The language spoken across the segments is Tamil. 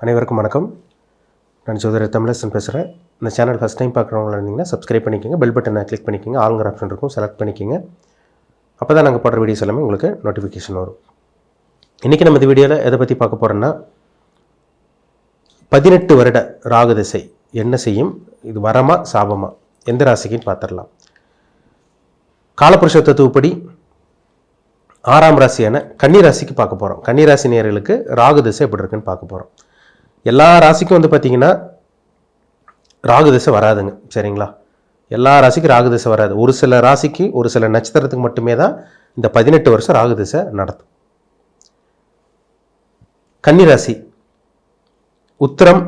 அனைவருக்கும் வணக்கம். நான் ஜோதிடர் தமிழரசன் பேசுகிறேன். இந்த சேனல் ஃபஸ்ட் டைம் பார்க்குறவங்களா இருந்தீங்கன்னா சப்ஸ்கிரைப் பண்ணிக்கோங்க, பெல் பட்டனை கிளிக் பண்ணிக்கோங்க, ஆளுங்கிற ஆப்ஷன் இருக்கும் செலக்ட் பண்ணிக்கோங்க. அப்போ தான் நாங்கள் போடுற வீடியோஸ் எல்லாமே உங்களுக்கு நோட்டிஃபிகேஷன் வரும். இன்றைக்கி நம்ம இந்த வீடியோவில் எதை பற்றி பார்க்க போகிறோன்னா 18 வருட ராகு திசை என்ன செய்யும், இது வரமா சாபமா, எந்த ராசிக்குன்னு பார்த்துடலாம். காலபுருஷ தத்துவப்படி 6ஆம் ராசியான கன்னி ராசிக்கு பார்க்க போகிறோம். கன்னி ராசி நேயர்களுக்கு ராகு திசை எப்படி இருக்குன்னு பார்க்க போகிறோம். எல்லா ராசிக்கும் பார்த்திங்கன்னா ராகு திசை வராதுங்க, சரிங்களா? எல்லா ராசிக்கும் ராகு திசை வராது. ஒரு சில ராசிக்கு ஒரு சில நட்சத்திரத்துக்கு மட்டுமே தான் இந்த 18 வருஷம் ராகு திசை நடத்தும். கன்னி ராசி உத்திரம்,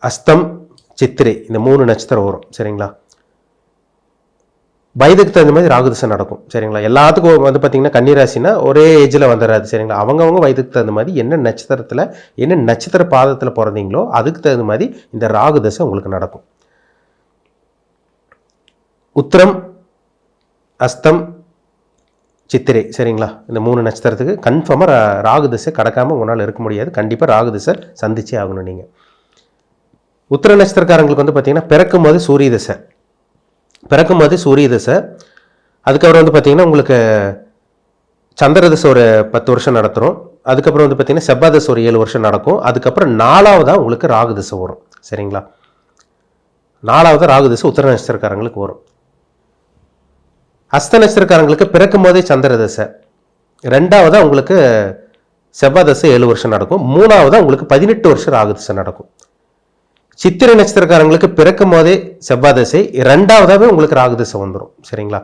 அஸ்தம், சித்திரை இந்த 3 நட்சத்திரம் வரும், சரிங்களா? வயதுக்கு தகுந்த மாதிரி ராகு திசை நடக்கும், சரிங்களா? எல்லாத்துக்கும் பார்த்திங்கன்னா கன்னிராசினா ஒரே ஏஜில் வந்துடாது, சரிங்களா? அவங்கவுங்க வயதுக்கு தகுந்த மாதிரி என்ன நட்சத்திரத்தில் என்ன நட்சத்திர பாதத்தில் பிறந்தீங்களோ அதுக்கு தகுந்த மாதிரி இந்த ராகு திசை உங்களுக்கு நடக்கும். உத்திரம், அஸ்தம், சித்திரை, சரிங்களா? இந்த 3 நட்சத்திரத்துக்கு கன்ஃபார்மாக ராகு திசை கடக்காமல் உங்களால் இருக்க முடியாது. கண்டிப்பாக ராகு திசை சந்திச்சே ஆகணும். நீங்கள் உத்திர நட்சத்திரக்காரங்களுக்கு பார்த்திங்கன்னா பிறக்கும் போது சூரிய தசை, அதுக்கப்புறம் பார்த்திங்கன்னா உங்களுக்கு சந்திர தசை ஒரு 10 வருஷம் நடத்துகிறோம். அதுக்கப்புறம் பார்த்திங்கன்னா செவ்வாய் தசை ஒரு 7 வருஷம் நடக்கும். அதுக்கப்புறம் 4ஆவதாக உங்களுக்கு ராகு தசை வரும், சரிங்களா? 4ஆவது ராகு தசை உத்திர நட்சத்திரக்காரங்களுக்கு வரும். அஸ்த நட்சத்திரக்காரங்களுக்கு பிறக்கும் போதே சந்திர தசை, 2ஆவதாக உங்களுக்கு செவ்வாய் தசை 7 வருஷம் நடக்கும். 3ஆவதாக உங்களுக்கு 18 வருஷம் ராகு தசை நடக்கும். சித்திரை நட்சத்திரக்காரங்களுக்கு பிறக்கும் போதே செவ்வாய் தசை, 2ஆவதாகவே உங்களுக்கு ராகு தசை வந்துடும், சரிங்களா?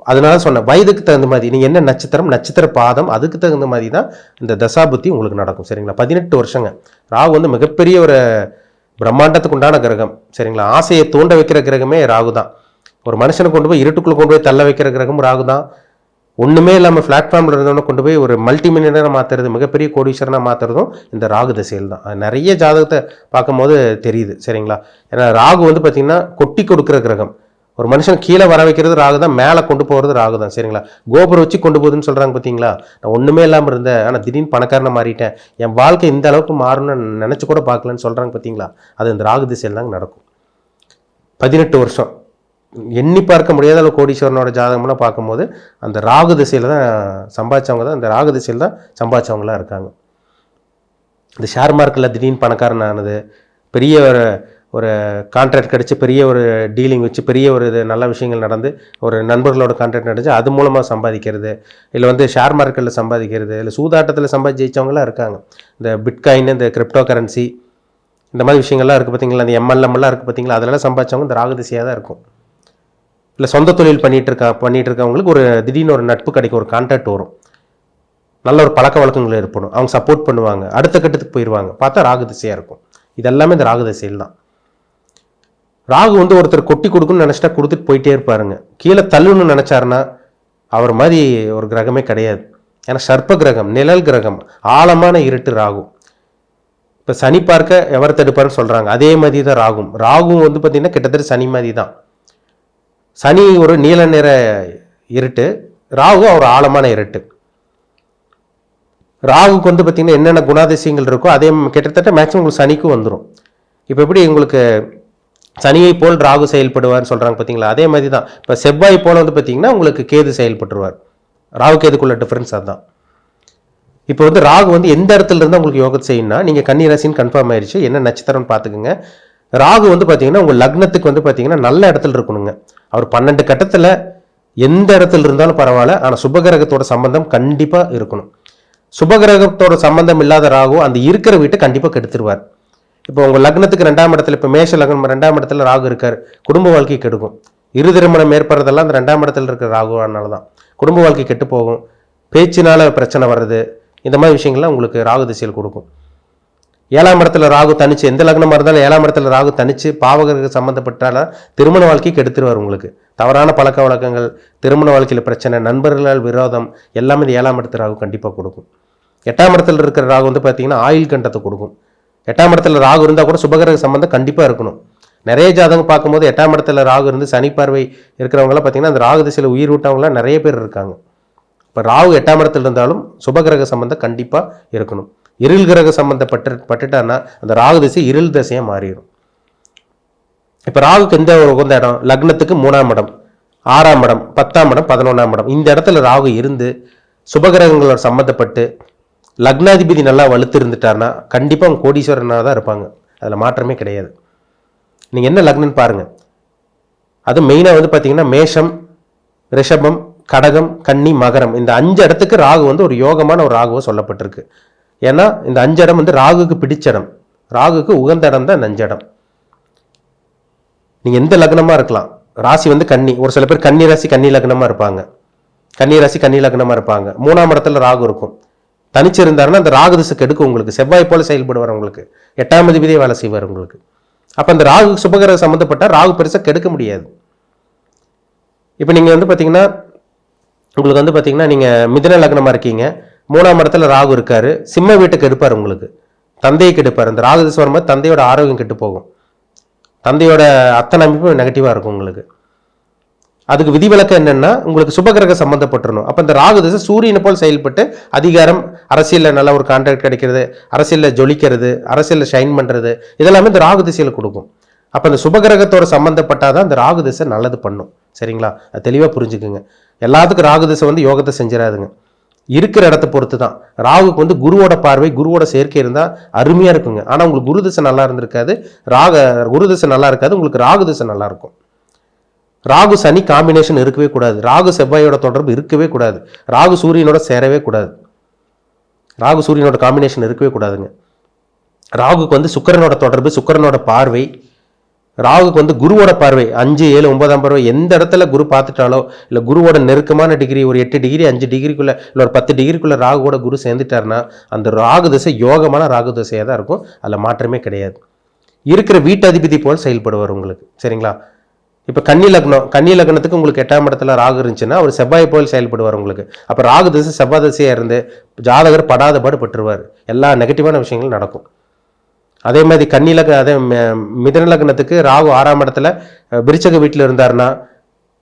அதனால சொன்ன வயதுக்கு தகுந்த மாதிரி நீங்கள் என்ன நட்சத்திர பாதம் அதுக்கு தகுந்த மாதிரி தான் இந்த தசாபுத்தி உங்களுக்கு நடக்கும், சரிங்களா? 18 வருஷங்க. ராகு மிகப்பெரிய ஒரு பிரம்மாண்டத்துக்கு உண்டான கிரகம், சரிங்களா? ஆசையை தூண்ட வைக்கிற கிரகமே ராகு தான். ஒரு மனுஷனை கொண்டு போய் இருட்டுக்குள்ளே கொண்டு போய் தள்ள வைக்கிற கிரகம் ராகு தான். ஒன்றுமே இல்லாமல் பிளாட்ஃபார்மில் இருந்தவொன்னே கொண்டு போய் ஒரு மல்டி மில்லியனராக மாற்றுறது, மிகப்பெரிய கோடீஸ்வரனாக மாற்றுறதும் இந்த ராகு திசையில் தான். அது நிறைய ஜாதகத்தை பார்க்கும்போது தெரியுது, சரிங்களா? ஏன்னா ராகு பார்த்திங்கன்னா கொட்டி கொடுக்குற கிரகம். ஒரு மனுஷன் கீழே வர வைக்கிறது ராகு தான், மேலே கொண்டு போகிறது ராகு தான், சரிங்களா? கோபுரம் வச்சு கொண்டு போகுதுன்னு சொல்கிறாங்க பார்த்தீங்களா? நான் ஒன்றுமே இல்லாமல் இருந்தேன், ஆனால் திடீர்னு பணக்காரனை மாறிட்டேன், என் வாழ்க்கை இந்த அளவுக்கு மாறணும்னு நினச்சி கூட பார்க்கலன்னு சொல்கிறாங்க பார்த்தீங்களா? அது இந்த ராகு திசையில் தாங்க நடக்கும். 18 வருஷம் எண்ணி பார்க்க முடியாத அளவு கோடீஸ்வரனோட ஜாதகம்லாம் பார்க்கும்போது அந்த ராகு திசையில் தான் சம்பாதிச்சவங்க தான், இந்த ராகு திசையில் தான் சம்பாதிச்சவங்களாம் இருக்காங்க. இந்த ஷேர் மார்க்கெட்டில் திடீர்னு பணக்காரன் ஆனது, பெரிய ஒரு கான்ட்ராக்ட் கிடச்சி, பெரிய ஒரு டீலிங் வச்சு, பெரிய ஒரு நல்ல விஷயங்கள் நடந்து, ஒரு நண்பர்களோட கான்ட்ராக்ட் நடந்துச்சு, அது மூலமாக சம்பாதிக்கிறது, இல்லை ஷேர் மார்க்கெட்டில் சம்பாதிக்கிறது, இல்லை சூதாட்டத்தில் சம்பாதிச்சு ஜெயிச்சவங்களாம் இருக்காங்க. இந்த பிட்காயின், இந்த கிரிப்டோ கரன்சி, இந்த மாதிரி விஷயங்கள்லாம் இருக்குது பார்த்தீங்களா? அந்த எம்எல்எம்லாம் இருக்குது பார்த்தீங்களா? அதெல்லாம் சம்பாதிச்சவங்க இந்த ராகு திசையாக தான் இருக்கும். இல்லை சொந்த தொழில் பண்ணிகிட்டு இருக்கவங்களுக்கு ஒரு திடீர்னு ஒரு நட்பு கிடைக்கும், ஒரு கான்ட்ராக்ட் வரும், நல்ல ஒரு பழக்க வழக்கங்கள் ஏற்படும், அவங்க சப்போர்ட் பண்ணுவாங்க, அடுத்த கட்டத்துக்கு போயிடுவாங்க. பார்த்தா ராகு திசையாக இருக்கும். இதெல்லாமே இந்த ராகு திசையில் தான். ராகு ஒருத்தர் கொட்டி கொடுக்குன்னு நினச்சிட்டா கொடுத்துட்டு போயிட்டே இருப்பாருங்க. கீழே தள்ளுன்னு நினச்சாருன்னா அவர் மாதிரி ஒரு கிரகமே கிடையாது. ஏன்னா சர்ப்ப கிரகம், நிழல் கிரகம், ஆழமான இருட்டு ராகு. இப்போ சனி பார்க்க எவர் தடுப்பாருன்னு சொல்கிறாங்க, அதே மாதிரி தான் ராகும். ராகும் பார்த்திங்கன்னா கிட்டத்தட்ட சனி மாதிரி தான். சனி ஒரு நீல நிற இருட்டு, ராகு ஒரு ஆழமான இருட்டு. ராகுக்கு பார்த்திங்கன்னா என்னென்ன குணாதிசயங்கள் இருக்கோ அதே கிட்டத்தட்ட மேக்ஸிமம் உங்களுக்கு சனிக்கும் வந்துடும். இப்போ எப்படி உங்களுக்கு சனியை போல் ராகு செயல்படுவார்னு சொல்கிறாங்க பார்த்தீங்களா? அதே மாதிரி தான். இப்போ செவ்வாய் போல் பார்த்திங்கன்னா உங்களுக்கு கேது செயல்பட்டுருவார். ராகு கேதுக்குள்ள டிஃப்ரென்ஸ் அதுதான். இப்போ ராகு எந்த இடத்துல இருந்தால் உங்களுக்கு யோகத்தை செய்யணும்னா, நீங்கள் கன்னி ராசின்னு கன்ஃபார்ம் ஆயிடுச்சு, என்ன நட்சத்திரம்னு பார்த்துக்குங்க. ராகு பார்த்திங்கன்னா உங்கள் லக்னத்துக்கு பார்த்திங்கன்னா நல்ல இடத்துல இருக்கணுங்க. அவர் 12 கட்டத்தில் எந்த இடத்துல இருந்தாலும் பரவாயில்ல, ஆனால் சுபகிரகத்தோட சம்பந்தம் கண்டிப்பாக இருக்கணும். சுபகிரகத்தோட சம்பந்தம் இல்லாத ராகு அந்த இருக்கிற வீட்டை கண்டிப்பாக கெடுத்துருவார். இப்போ உங்கள் லக்னத்துக்கு 2ஆம் இடத்துல, இப்போ மேஷ லக்னம் 2ஆம் இடத்துல ராகு இருக்கார், குடும்ப வாழ்க்கை கெடுக்கும். இரு திருமணம் ஏற்படுறதெல்லாம் அந்த 2ஆம் இடத்துல இருக்கிற ராகுவானால தான் குடும்ப வாழ்க்கை கெட்டு போகும், பேச்சினால பிரச்சனை வர்றது, இந்த மாதிரி விஷயங்கள்லாம் உங்களுக்கு ராகு திசையில் கொடுக்கும். 7ஆம் இடத்துல ராகு தனிச்சு, எந்த லக்னமாக இருந்தாலும் 7ஆம் இடத்துல ராகு தனிச்சு பாவகிரக சம்மந்தப்பட்டால திருமண வாழ்க்கையை கெடுத்துருவார். உங்களுக்கு தவறான பழக்க வழக்கங்கள், திருமண வாழ்க்கையில் பிரச்சனை, நண்பர்களால் விரோதம், எல்லாமே இந்த 7ஆம் இடத்துல ராகு கண்டிப்பாக கொடுக்கும். 8ஆம் இடத்துல இருக்கிற ராகு பார்த்தீங்கன்னா ஆயுள் கண்டத்தை கொடுக்கும். 8ஆம் இடத்துல ராகு இருந்தால் கூட சுபகிரக சம்பந்தம் கண்டிப்பாக இருக்கணும். நிறைய ஜாதகம் பார்க்கும்போது 8ஆம் இடத்துல ராகு இருந்து சனி பார்வை இருக்கிறவங்களாம் பார்த்தீங்கன்னா அந்த ராகு திசையில் உயிர் விட்டவங்களாம் நிறைய பேர் இருக்காங்க. இப்போ ராகு 8ஆம் இடத்துல இருந்தாலும் சுபகிரக சம்பந்தம் கண்டிப்பாக இருக்கணும். இருள் கிரகம் சம்மந்தப்பட்டுட்டான்னா அந்த ராகு திசை இருள் திசையாக மாறிடும். இப்போ ராகுக்கு எந்த ஒரு உகந்த இடம்? லக்னத்துக்கு 3ஆம் இடம், 6ஆம் இடம், 10ஆம் இடம், 11ஆம் இடம். இந்த இடத்துல ராகு இருந்து சுபகிரகங்களோட சம்மந்தப்பட்டு லக்னாதிபதி நல்லா வலுத்து இருந்துட்டார்னா கண்டிப்பாக அவங்க கோடீஸ்வரனாக தான் இருப்பாங்க. அதில் மாற்றமே கிடையாது. நீங்கள் என்ன லக்னன்னு பாருங்கள். அது மெயினாக வந்து பார்த்தீங்கன்னா மேஷம், ரிஷபம், கடகம், கன்னி, மகரம் இந்த 5 இடத்துக்கு ராகு வந்து ஒரு யோகமான ஒரு ராகுவை சொல்லப்பட்டிருக்கு. ஏன்னா இந்த 5 இடம் வந்து ராகுக்கு பிடிச்ச இடம், ராகுக்கு உகந்த இடம் தான் இந்த 5 இடம். நீங்கள் எந்த லக்னமாக இருக்கலாம். ராசி வந்து கன்னி, ஒரு சில பேர் கன்னி ராசி கன்னி லக்னமாக இருப்பாங்க, கன்னி ராசி கன்னி லக்னமாக இருப்பாங்க. 3ஆம் இடத்துல ராகு இருக்கும். தனிச்சிருந்தாருன்னா அந்த ராகு திசை கெடுக்கும் உங்களுக்கு. செவ்வாய் போல செயல்படுவார் உங்களுக்கு. 8ஆம் அதிபதியே வேலை செய்வார் உங்களுக்கு. அப்போ அந்த ராகு சுபகிரக சம்மந்தப்பட்டால் ராகு பெருசாக கெடுக்க முடியாது. இப்போ நீங்கள் வந்து பார்த்தீங்கன்னா உங்களுக்கு வந்து பார்த்தீங்கன்னா நீங்கள் மிதுன லக்னமாக இருக்கீங்க, 3ஆம் இடத்துல ராகு இருக்காரு, சிம்ம வீட்டுக்கு எடுப்பார் உங்களுக்கு, தந்தையை கெடுப்பார். அந்த ராகு திசை வரும்போது தந்தையோட ஆரோக்கியம் கெட்டு போகும், தந்தையோட அத்தனை அமைப்பும் நெகட்டிவாக இருக்கும் உங்களுக்கு. அதுக்கு விதிவிலக்கம் என்னன்னா உங்களுக்கு சுபகிரக சம்மந்தப்பட்டுறணும். அப்போ இந்த ராகு திசை சூரியனை போல் செயல்பட்டு அதிகாரம், அரசியலில் நல்ல ஒரு கான்ட்ராக்ட் கிடைக்கிறது, அரசியலில் ஜொலிக்கிறது, அரசியலில் ஷைன் பண்ணுறது, இதெல்லாமே இந்த ராகு திசையில் கொடுக்கும். அப்போ இந்த சுபகிரகத்தோட சம்மந்தப்பட்டாதான் இந்த ராகு திசை நல்லது பண்ணும். சரிங்களா? அது தெளிவாக புரிஞ்சுக்குங்க. எல்லாத்துக்கும் ராகு திசை வந்து யோகத்தை செஞ்சிடாதுங்க. இருக்கிற இடத்த பொறுத்து தான். ராகுக்கு வந்து குருவோட பார்வை, குருவோட சேர்க்கை இருந்தால் அருமையாக இருக்குங்க. ஆனால் உங்களுக்கு குரு திசை நல்லா இருந்திருக்காது, குரு திசை நல்லா இருக்காது, உங்களுக்கு ராகு திசை நல்லா இருக்கும். ராகு சனி காம்பினேஷன் இருக்கவே கூடாது, ராகு செவ்வாயோட தொடர்பு இருக்கவே கூடாது, ராகு சூரியனோட சேரவே கூடாது, ராகு சூரியனோட காம்பினேஷன் இருக்கவே கூடாதுங்க. ராகுக்கு வந்து சுக்கிரனோட தொடர்பு, சுக்கிரனோட பார்வை, ராகுக்கு வந்து குருவோட பார்வை 5, 7, 9ஆம் பார்வை எந்த இடத்துல குரு பார்த்துட்டாலோ, இல்லை குருவோட நெருக்கமான டிகிரி ஒரு 8 டிகிரி 5 டிகிரிக்குள்ள இல்லை ஒரு 10 டிகிரிக்குள்ள ராகுவோட குரு சேர்ந்துட்டாருன்னா அந்த ராகு திசை யோகமான ராகு திசையாக தான் இருக்கும். அதில் மாற்றமே கிடையாது. இருக்கிற வீட்டதிபதி போல் செயல்படுவார் உங்களுக்கு. சரிங்களா? இப்போ கன்னி லக்னத்துக்கு உங்களுக்கு 8ஆம் இடத்துல ராகு இருந்துச்சுன்னா அவர் செவ்வாய் போல் செயல்படுவார் உங்களுக்கு. அப்போ ராகு திசை செவ்வாய் திசையாக இருந்து ஜாதகர் படாத பாடு பட்டுருவார், எல்லா நெகட்டிவான விஷயங்களும் நடக்கும். அதே மாதிரி அதே மிதுன லக்னத்துக்கு ராகு 6ஆம் இடத்துல விருச்சக வீட்டில் இருந்தாருன்னா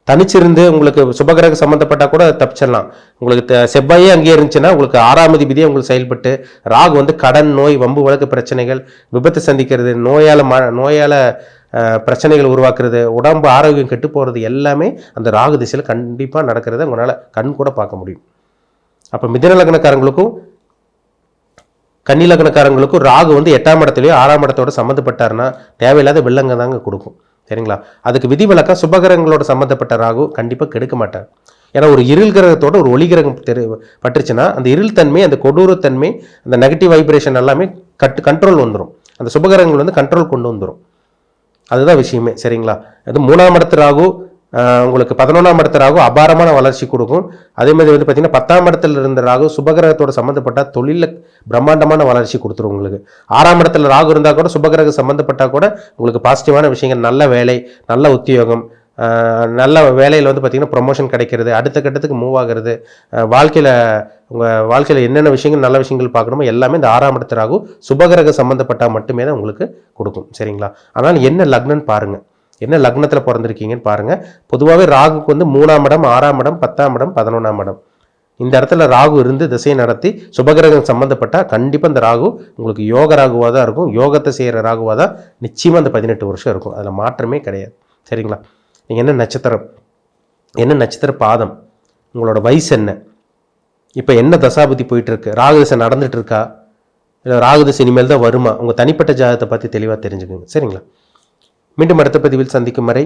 தனிச்சிருந்து உங்களுக்கு சுபகிரக சம்மந்தப்பட்டால் கூட தப்பிச்சிடலாம். உங்களுக்கு செவ்வாயே அங்கேயே இருந்துச்சுன்னா உங்களுக்கு 6ஆம் அதிபதியே உங்களுக்கு செயல்பட்டு ராகு வந்து கடன், நோய், வம்பு வழக்கு பிரச்சனைகள், விபத்து சந்திக்கிறது, நோயால் பிரச்சனைகள் உருவாக்குறது, உடம்பு ஆரோக்கியம் கெட்டு போகிறது எல்லாமே அந்த ராகு திசையில் கண்டிப்பாக நடக்கிறத உங்களால் கண் கூட பார்க்க முடியும். அப்போ மிதுன லக்னக்காரங்களுக்கும் கன்னி லக்னக்காரங்களுக்கும் ராகு வந்து 8ஆம் இடத்துலையோ 6ஆம் இடத்தோட சம்மந்தப்பட்டாருன்னா தேவையில்லாத வில்லங்க தாங்க கொடுக்கும். சரிங்களா? அதுக்கு விதிவிலக்கா சுபகிரகங்களோட சம்மந்தப்பட்ட ராகு கண்டிப்பாக கெடுக்க மாட்டார். ஏன்னா ஒரு இருள் கிரகத்தோட ஒரு ஒளி கிரகம் பட்டுருச்சுன்னா அந்த இருள் தன்மை, அந்த கொடூரத்தன்மை, அந்த நெகட்டிவ் வைப்ரேஷன் எல்லாமே கண்ட்ரோல் வந்துடும். அந்த சுபகிரகங்கள் வந்து கண்ட்ரோல் கொண்டு வந்துடும். அதுதான் விஷயமே. சரிங்களா? அது 3ஆம் இடத்து ராகு உங்களுக்கு 11ஆம் இடத்து ராகு அபாரமான வளர்ச்சி கொடுக்கும். அதே மாதிரி வந்து பார்த்தீங்கன்னா 10ஆம் இடத்துல இருந்த ராகு சுபகிரகத்தோட சம்மந்தப்பட்டால் தொழிலில் பிரம்மாண்டமான வளர்ச்சி கொடுத்துரும் உங்களுக்கு. 6ஆம் இடத்துல ராகு இருந்தால் கூட சுபகிரகம் சம்மந்தப்பட்டால் கூட உங்களுக்கு பாசிட்டிவான விஷயங்கள், நல்ல வேலை, நல்ல உத்தியோகம், நல்ல வேலையில் வந்து பார்த்திங்கன்னா ப்ரொமோஷன் கிடைக்கிறது, அடுத்த கட்டத்துக்கு மூவ் ஆகிறது, உங்கள் வாழ்க்கையில் என்னென்ன விஷயங்கள் நல்ல விஷயங்கள் பார்க்கணுமோ எல்லாமே இந்த 6ஆம் இடத்து ராகு சுபகிரக சம்மந்தப்பட்டால் மட்டுமே தான் உங்களுக்கு கொடுக்கும். சரிங்களா? ஆனால் என்ன லக்னன்னு பாருங்கள், என்ன லக்னத்தில் பிறந்திருக்கீங்கன்னு பாருங்கள். பொதுவாகவே ராகுக்கு வந்து 3ஆம் இடம், 6ஆம் இடம், 10ஆம் இடம், 11ஆம் இடம் இந்த இடத்துல ராகு இருந்து திசையை நடத்தி சுபகிரகம் சம்மந்தப்பட்டால் கண்டிப்பாக இந்த ராகு உங்களுக்கு யோக ராகுவாக தான் இருக்கும். யோகத்தை செய்கிற ராகுவாக தான் நிச்சயமாக அந்த 18 வருஷம் இருக்கும். அதில் மாற்றமே கிடையாது. சரிங்களா? நீங்கள் என்ன நட்சத்திரம், என்ன நட்சத்திர பாதம், உங்களோட வயசு என்ன, இப்போ என்ன தசாபதி போயிட்டுருக்கு, ராகு திசை நடந்துட்டு இருக்கா, இல்லை ராகு திசை இனிமேல் தான் வருமா, உங்கள் தனிப்பட்ட ஜாதகத்தை பற்றி தெளிவாக தெரிஞ்சுக்கோங்க. சரிங்களா? மீண்டும் அடுத்த பதிவில் சந்திக்கும் வரை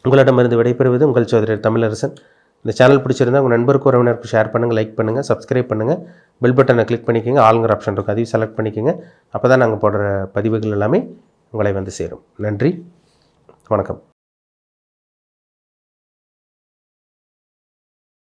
உங்களிடமிருந்து விடைபெறுவது உங்கள் சோதரர் தமிழரசன். இந்த சேனல் பிடிச்சிருந்தா உங்கள் நண்பருக்கு, உறவினருக்கு ஷேர் பண்ணுங்கள், லைக் பண்ணுங்கள், சப்ஸ்கிரைப் பண்ணுங்கள், பெல் பட்டனை கிளிக் பண்ணிக்கோங்க, ஆளுங்கிற ஆப்ஷன் இருக்கும் அதையும் செலக்ட் பண்ணிக்கோங்க. அப்போ தான் நாங்கள் போடுற பதிவுகள் எல்லாமே உங்களை வந்து சேரும். நன்றி, வணக்கம்.